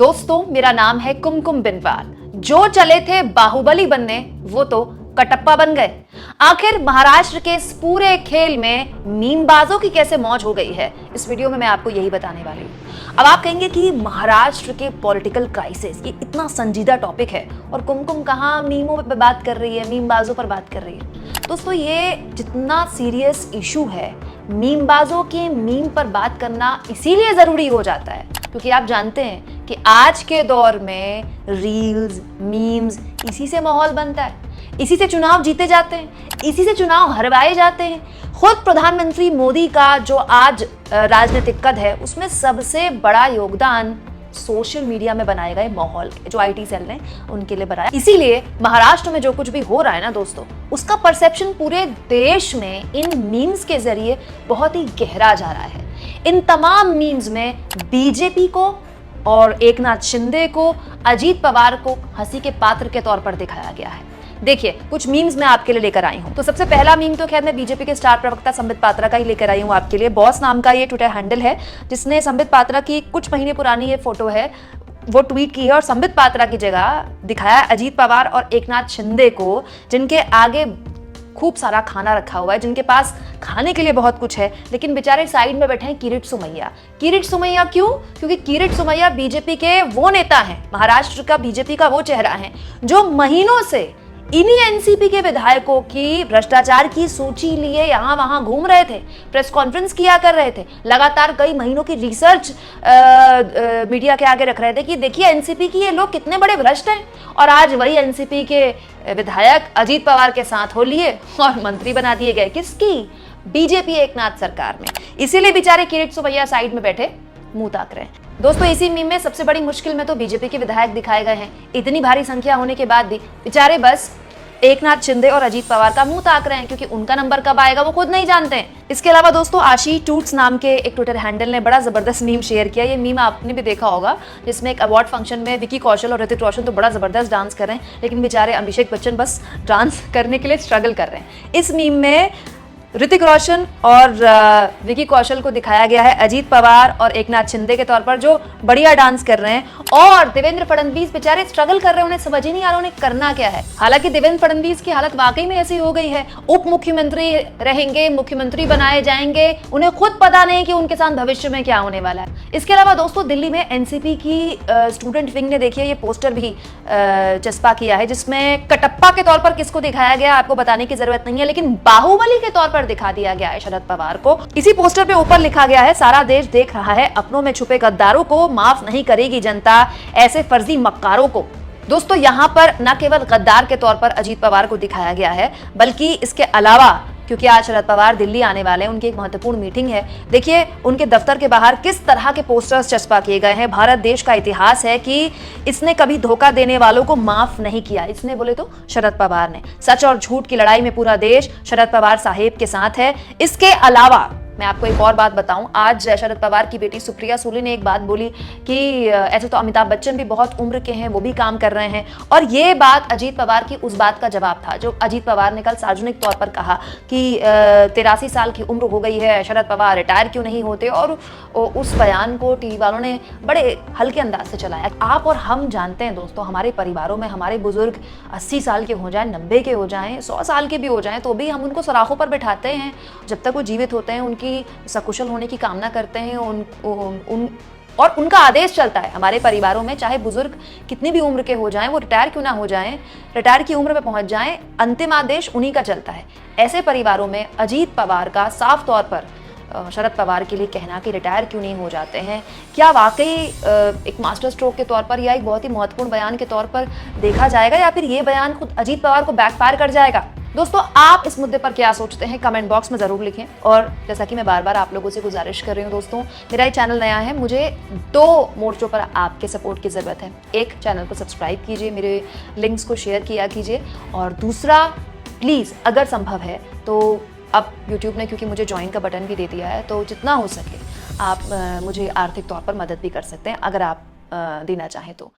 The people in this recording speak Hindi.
दोस्तों, मेरा नाम है कुमकुम बिनवाल। जो चले थे बाहुबली बनने वो तो कटप्पा बन गए। आखिर महाराष्ट्र के इस पूरे खेल में मीमबाजों की कैसे मौज हो गई है, इस वीडियो में मैं आपको यही बताने वाली हूँ। अब आप कहेंगे कि महाराष्ट्र के पॉलिटिकल क्राइसिस ये इतना संजीदा टॉपिक है और कुमकुम कहाँ मीमों पर बात कर रही है, मीमबाजों पर बात कर रही है। दोस्तों, ये जितना सीरियस इशू है, मीमबाजों के मीम पर बात करना इसीलिए जरूरी हो जाता है क्योंकि आप जानते हैं कि आज के दौर में रील्स, मीम्स, इसी से माहौल बनता है, इसी से चुनाव जीते जाते हैं, इसी से चुनाव हरवाए जाते हैं। खुद प्रधानमंत्री मोदी का जो आज राजनीतिक कद है, उसमें सबसे बड़ा योगदान सोशल मीडिया में बनाए गए माहौल जो आईटी सेल ने उनके लिए बनाया। इसीलिए महाराष्ट्र में जो कुछ भी हो रहा है ना दोस्तों, उसका परसेप्शन पूरे देश में इन मीम्स के जरिए बहुत ही गहरा जा रहा है। इन तमाम मीम्स में बीजेपी को और एकनाथ शिंदे को, अजीत पवार को हंसी के पात्र के तौर पर दिखाया गया है। देखिए, कुछ मीम्स मैं आपके लिए लेकर आई हूं। तो सबसे पहला मीम तो खैर मैं बीजेपी के स्टार प्रवक्ता संबित पात्रा का ही लेकर आई हूं आपके लिए। बॉस नाम का ये ट्विटर हैंडल है जिसने संबित पात्रा की कुछ महीने पुरानी ये फोटो है वो ट्वीट की है और संबित पात्रा की जगह दिखाया अजीत पवार और एकनाथ शिंदे को, जिनके आगे खूब सारा खाना रखा हुआ है, जिनके पास खाने के लिए बहुत कुछ है, लेकिन बेचारे साइड में बैठे हैं किरीट सोमैया। किरीट सोमैया क्यों? क्योंकि किरीट सोमैया बीजेपी के वो नेता हैं, महाराष्ट्र का बीजेपी का वो चेहरा है जो महीनों से इन्हीं एनसीपी के विधायकों की भ्रष्टाचार की सूची लिए यहां वहां घूम रहे थे, प्रेस कॉन्फ्रेंस किया कर रहे थे, लगातार कई महीनों की रिसर्च मीडिया के आगे रख रहे थे कि देखिए एनसीपी की ये लोग कितने बड़े भ्रष्ट हैं। और आज वही एनसीपी के विधायक अजीत पवार के साथ हो लिए और मंत्री बना दिए गए। किसकी? बीजेपी एकनाथ सरकार में। इसीलिए बेचारे किरीट सोमैया साइड में बैठे मुंह ताक रहे हैं। दोस्तों, इसी मीम में सबसे बड़ी मुश्किल में तो बीजेपी के विधायक दिखाए गए हैं। इतनी भारी संख्या होने के बाद भी बेचारे बस एकनाथ शिंदे और अजीत पवार का मुंह ताक रहे हैं क्योंकि उनका नंबर कब आएगा वो खुद नहीं जानते हैं। इसके अलावा दोस्तों, आशी टूट्स नाम के एक ट्विटर हैंडल ने बड़ा जबरदस्त मीम शेयर किया। ये मीम आपने भी देखा होगा, जिसमें एक अवार्ड फंक्शन में विकी कौशल और ऋतिक रोशन तो बड़ा जबरदस्त डांस कर रहे हैं, लेकिन बेचारे अभिषेक बच्चन बस डांस करने के लिए स्ट्रगल कर रहे हैं। इस मीम में ऋतिक रोशन और विकी कौशल को दिखाया गया है अजीत पवार और एकनाथ शिंदे के तौर पर जो बढ़िया डांस कर रहे हैं, और देवेंद्र फडणवीस बेचारे स्ट्रगल कर रहे हैं, उन्हें समझ ही नहीं आ रहा उन्हें करना क्या है। हालांकि देवेंद्र फडणवीस की हालत वाकई में ऐसी हो गई है, उप मुख्यमंत्री रहेंगे, मुख्यमंत्री बनाए जाएंगे, उन्हें खुद पता नहीं कि उनके साथ भविष्य में क्या होने वाला है। इसके अलावा दोस्तों, दिल्ली में एनसीपी की स्टूडेंट विंग ने देखिए ये पोस्टर भी चस्पा किया है जिसमें कटप्पा के तौर पर किसको दिखाया गया आपको बताने की जरूरत नहीं है, लेकिन बाहुबली के तौर पर दिखा दिया गया है शरद पवार को। इसी पोस्टर पे ऊपर लिखा गया है, सारा देश देख रहा है, अपनों में छुपे गद्दारों को माफ नहीं करेगी जनता, ऐसे फर्जी मक्कारों को। दोस्तों, यहाँ पर न केवल गद्दार के तौर पर अजीत पवार को दिखाया गया है, बल्कि इसके अलावा क्योंकि आज शरद पवार दिल्ली आने वाले हैं, उनकी एक महत्वपूर्ण मीटिंग है। देखिए उनके दफ्तर के बाहर किस तरह के पोस्टर्स चस्पा किए गए हैं। भारत देश का इतिहास है कि इसने कभी धोखा देने वालों को माफ नहीं किया। इसने बोले तो शरद पवार ने। सच और झूठ की लड़ाई में पूरा देश शरद पवार साहेब के साथ है। इसके अलावा मैं आपको एक और बात बताऊं, आज शरद पवार की बेटी सुप्रिया सुले ने एक बात बोली कि ऐसे तो अमिताभ बच्चन भी बहुत उम्र के हैं, वो भी काम कर रहे हैं, और ये बात अजीत पवार की उस बात का जवाब था जो अजीत पवार ने कल सार्वजनिक तौर पर कहा कि 83 साल की उम्र हो गई है, शरद पवार रिटायर क्यों नहीं होते, और उस बयान को टीवी वालों ने बड़े हल्के अंदाज से चलाया। आप और हम जानते हैं दोस्तों, हमारे परिवारों में हमारे बुजुर्ग 80 साल के हो जाएं, 90 के हो जाएं, 100 साल के भी हो जाएं, तो भी हम उनको सराखों पर बिठाते हैं। जब तक वो जीवित होते हैं उनकी सकुशल होने की कामना करते हैं, और उनका आदेश चलता है हमारे परिवारों में, चाहे बुजुर्ग कितनी भी उम्र के हो जाएं, वो रिटायर क्यों ना हो जाएं, रिटायर की उम्र में पहुंच जाएं, अंतिम आदेश उन्हीं का चलता है। ऐसे परिवारों में अजीत पवार का साफ तौर पर शरद पवार के लिए कहना कि रिटायर क्यों नहीं हो जाते हैं, क्या वाकई एक मास्टर स्ट्रोक के तौर पर या एक बहुत ही महत्वपूर्ण बयान के तौर पर देखा जाएगा, या फिर ये बयान खुद अजीत पवार को बैकफायर कर जाएगा? दोस्तों, आप इस मुद्दे पर क्या सोचते हैं कमेंट बॉक्स में जरूर लिखें। और जैसा कि मैं बार बार आप लोगों से गुजारिश कर रही हूँ दोस्तों, मेरा ये चैनल नया है, मुझे 2 मोर्चों पर आपके सपोर्ट की ज़रूरत है। एक, चैनल को सब्सक्राइब कीजिए, मेरे लिंक्स को शेयर किया कीजिए, और दूसरा, प्लीज़ अगर संभव है तो अब YouTube ने क्योंकि मुझे ज्वाइन का बटन भी दे दिया है, तो जितना हो सके आप मुझे आर्थिक तौर पर मदद भी कर सकते हैं अगर आप देना चाहें तो।